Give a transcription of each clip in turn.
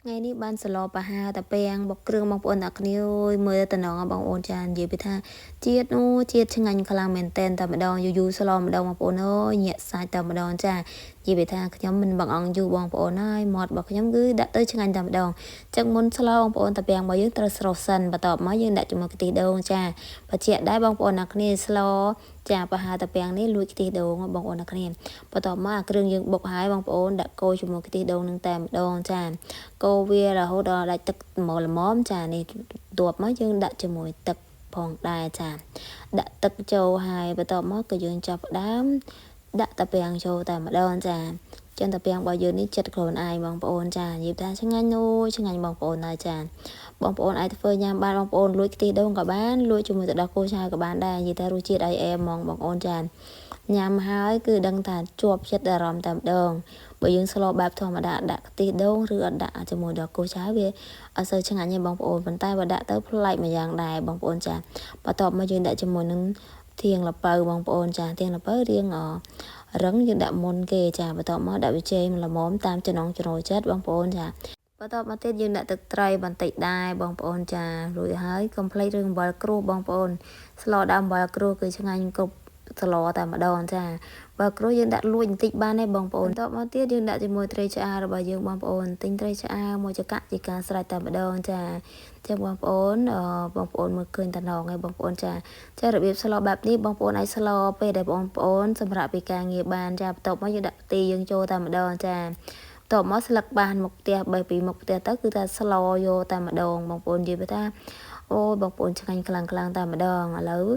ថ្ងៃនេះបានសឡបអាហារតាពាំងបុកគ្រឿងបងប្អូនអ្នកគ្នាអើយមើលតំណងបងប្អូនចានិយាយពីថាជាតិអូជាតិឆ្ងាញ់ខ្លាំងមែនតែនតែម្ដងយូរសឡម្ដងបងប្អូនអើយញាក់សាច់តែម្ដងចានិយាយពីថាខ្ញុំមិនបង្អង់យូរបងប្អូនហើយមាត់របស់ខ្ញុំគឺដាក់ទៅឆ្ងាញ់តែម្ដងចឹងមុនស្លោបងប្អូនតាពាំងរបស់យើងត្រូវស្រុះសិនបន្ទាប់មកយើងដាក់ជាមួយខ្ទិះដូងចាបច្ចៈដែរបងប្អូនអ្នកគ្នាស្លចាប្រហែលតាពាំងនេះលួចខ្ទិះដូងបងប្អូនអ្នកគ្នាបន្ទាប់មកគ្រឿងយើងបុកហើយបងប្អូនដាក់កូរជាមួយខ្ទិះដូងនឹងតែម្ដងចាកូរវារហូតដល់ដាច់ទឹកល្មមចានេះបន្ទាប់មកយើងដាក់ជាមួយទឹកផងដែរចាដាក់ទឹកចូលហើយបន្ទាប់មកក៏យើងចាប់ផ្ដើមដាក់តាពាំងចូលតែម្ដងចាចិនតាពាំងរបស់យើងនេះចិត្តខ្លួនឯងបងប្អូនចានិយាយថាឆ្ងាញ់អូយឆ្ងាញ់បងប្អូនហើយចាបងប្អូនអាចធ្វើញ៉ាំបានបងប្អូនលួចខ្ទិះដូងក៏បានលួចជាមួយទឹកដោះគោឆៅក៏បានដែរនិយាយថារសជាតិអីអែមហ្មងបងប្អូនចាញ៉ាំហើយគឺដឹងថាជាប់ចិត្តអារម្មណ៍តែម្ដងបើយើងស្លបែបធម្មតាដាក់ខ្ទិះដូងឬអត់ដាក់ជាមួយដល់គោឆៅវាអត់សូវឆ្ងាញ់ទេបងប្អូនប៉ុន្តែបើដាក់ទៅប្លែកម្យ៉ាងដែរបងប្អូនចាបន្ទាប់មកយើងដាក់ជាមួយនឹងធាងល្ពៅបងប្អូនចាធាងល្ពៅរៀងរឹងយើងដាក់មុនគេចាបន្ទាប់មកដាក់វាចេងល្មមតាមចំណង់ចំណូលចិត្តបងប្អូនចាបន្ទាប់មកទៀតយើងដាក់ទឹកត្រីបន្តិចដែរបងប្អូនចារួចហើយកុំភ្លេចរឿងអំបិលក្រួសបងប្អូនស្លដើមអំបិលក្រួសគឺឆ្ងាញ់គ្រប់ស្លតែម្ដងចាបើក្រួសយើងដាក់លួចបន្តិចបានទេបងប្អូនបន្ទាប់មកទៀតយើងដាក់ជាមួយត្រីឆ្អើររបស់យើងបងប្អូនទិញត្រីឆ្អើរមកចកជាការស្រេចតែម្ដងចាចឹងបងប្អូនមើលឃើញតំណងហើយបងប្អូនចារបៀបស្លបែបនេះបងប្អូនអាចស្លពេលដែលបងប្អូនសម្រាប់ពីការងារបានចាបន្ទាប់មកយើងដាក់ខ្ទិះយើងចូលតែម្ដងចាបន្ទាប់មកស្លឹកបានមុខផ្ទះបីពីមុខផ្ទះទៅគឺថាស្លយកតែម្ដងបងប្អូននិយាយថាអូបងប្អូនឆ្ងាញ់ខ្លាំងតែម្ដងឥឡូវ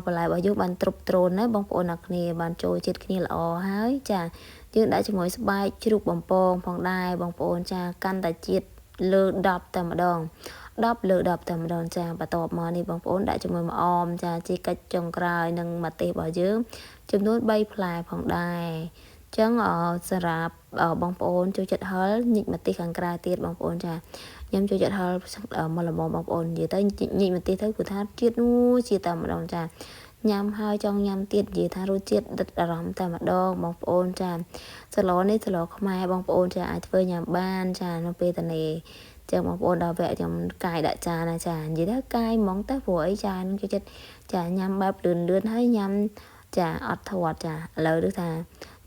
បន្លែរបស់យើងបានទ្រុបទ្រោនណាបងប្អូនអ្នកគ្នាបានចូលចិត្តគ្នាល្អហើយចាយើងដាក់ជាមួយស្បែកជ្រូកបំពងផងដែរបងប្អូនចាកាន់តែជាតិលើ10តែម្ដង10លើ10តែម្ដងចាបន្ទាប់មកនេះបងប្អូនដាក់ជាមួយម្អមចាជីកាច់ចុងក្រោយនិងម្ទេសរបស់យើងចំនួន3ផ្លែផងដែរចឹងសម្រាប់បងប្អូនចូលចិត្តហឹរញិចម្ទេសខាងក្រៅទៀតបងប្អូនចាខ្ញុំចូលចិត្តហឹរមកល្មមបងប្អូននិយាយទៅញិចម្ទេសទៅគឺថាជាតិនោះជាតែម្ដងចាញ៉ាំហើយចង់ញ៉ាំទៀតនិយាយថារសជាតិដិតអារម្មណ៍តែម្ដងបងប្អូនចាស្លនេះស្លខ្មែរបងប្អូនចាអាចធ្វើញ៉ាំបានចានៅពេលតនេះចឹងបងប្អូនដល់វគ្គខ្ញុំកាយដាក់ចានណាចានិយាយថាកាយហ្មងតែព្រោះអីចានឹងចូលចិត្តចាញ៉ាំបែបលឿនហើយញ៉ាំចាអត់ធាត់ចាឥឡូវដូចថា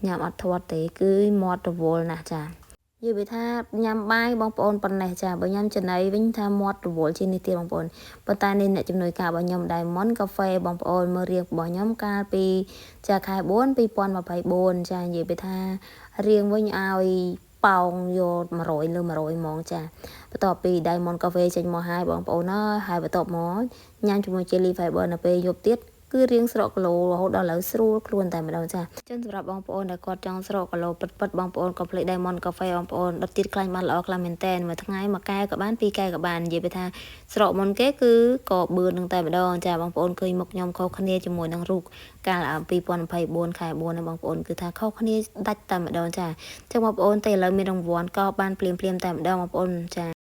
ញ៉ាំអត់ធាត់ទេគឺមាត់រវល់ណាស់ចានិយាយពីថាញ៉ាំបាយបងប្អូនប៉ុណ្ណេះចាបើញ៉ាំចំណីវិញថាមាត់រវល់ជាងនេះទៀតបងប្អូនប៉ុន្តែនេះអ្នកជំនួយការរបស់ខ្ញុំ Diamond Cafe បងប្អូនមើលរៀងរបស់ខ្ញុំកាលពីចាខែ4 2024ចានិយាយពីថារៀងវិញឲ្យប៉ោងយក100លើ100ហ្មងចាបន្ទាប់ពី Diamond Cafe ចេញមកហើយបងប្អូនហើយបន្ទាប់មកញ៉ាំជាមួយ Jelly Fiber នៅពេលយប់ទៀតគឺរៀងស្រកគីឡូរហូតដល់ឥឡូវស្រួលខ្លួនតែម្ដងចាចឹងសម្រាប់បងប្អូនដែលគាត់ចង់ស្រកគីឡូពិតបងប្អូនកុំភ្លេច Diamond Cafe បងប្អូនដុតទៀតខ្លាញ់បានល្អខ្លាំងមែនតើមួយថ្ងៃមួយកែវក៏បានពីរកែវក៏បាននិយាយពីថាស្រកមុនគេគឺក៏បឿននឹងតែម្ដងចាបងប្អូនឃើញមុខខ្ញុំខុសគ្នាជាមួយនឹងរូបកាល2024ខែ4ណាបងប្អូនគឺថាខុសគ្នាដាច់តែម្ដងចាចឹងបងប្អូនតែឥឡូវមានរង្វាន់ក៏បានភ្លាមតែម្ដងបងប្អូនចា